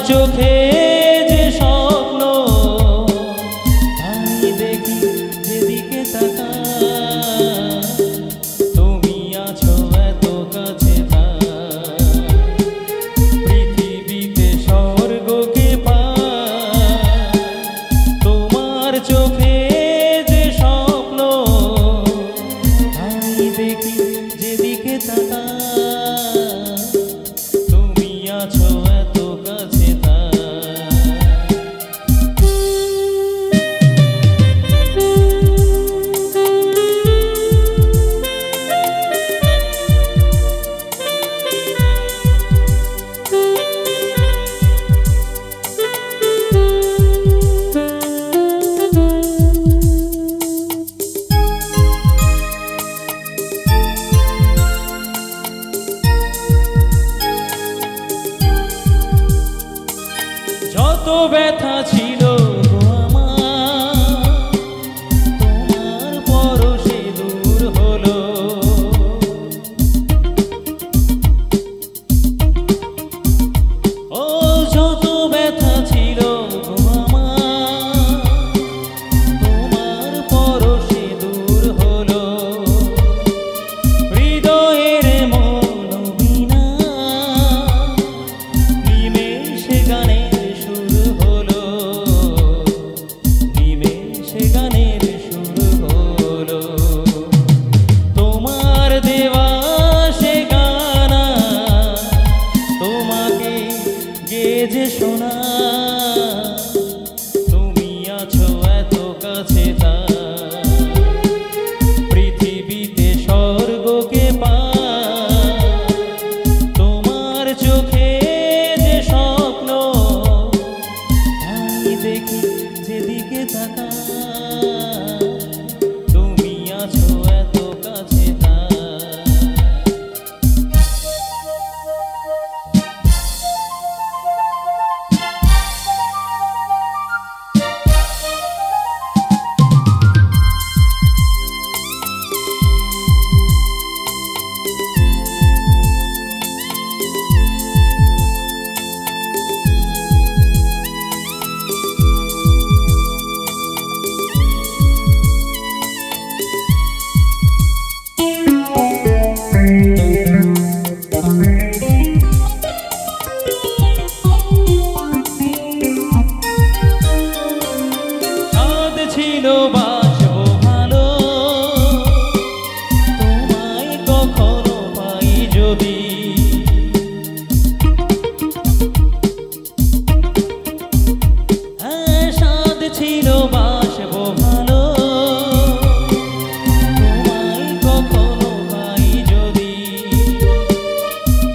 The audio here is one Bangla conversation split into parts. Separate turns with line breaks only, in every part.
চোখে যে স্বপ্ন তাই দেখি যেদিকে তাকাই তুমি আছো এত কাছে পৃথিবীতে স্বর্গকে পাই তোমার চোখে যে স্বপ্ন তাই দেখি যেদিকে তাকাই তুমি আছো এত কাছে যত ব্যথা ছিল গো আমার তোমার পরশে দূর হলো ও যত ব্যথা ছিল গো আমার তোমার পরশে দূর হলো হৃদয়ের মনোবীণা নিমেষে গানে গানের সুর হলো তোমার দেওয়া সে গানা তোমাকে গেয়ে যে শোনা তুমি আছো এত কাছে পৃথিবীতে স্বর্গকে পাই তোমার চোখে যে স্বপ্ন তাই দেখি যেদিকে তাকাই তুমি আছো এত কাছে ছিল বাসবো ভালো তোমায় কখনো পাই যদি সাদ ছিল বাসবো ভালো তোমায় কখনো পাই যদি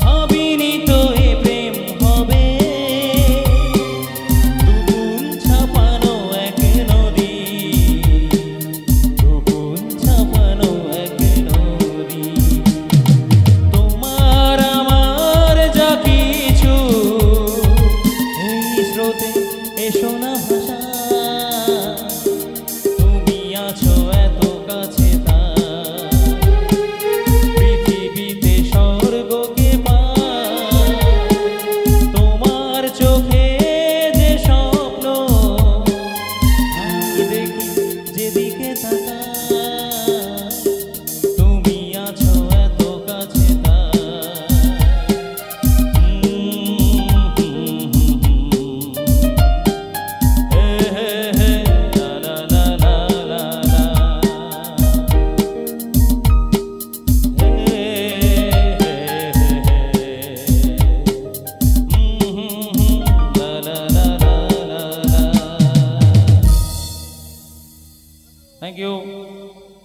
ভাবিনি তো এ প্রেম হবে দুগুণ ছাপানো এক নদী তোমার আমার যা কিছু এই স্রোতে এসো না ভাষা তুমি আছো এত কাছে পৃথিবীতে স্বর্গকে পাই তোমার চোখে যে স্বপ্ন তাই দেখি যেদিকে তাকাই তুমি আছো এত কাছে Thank you.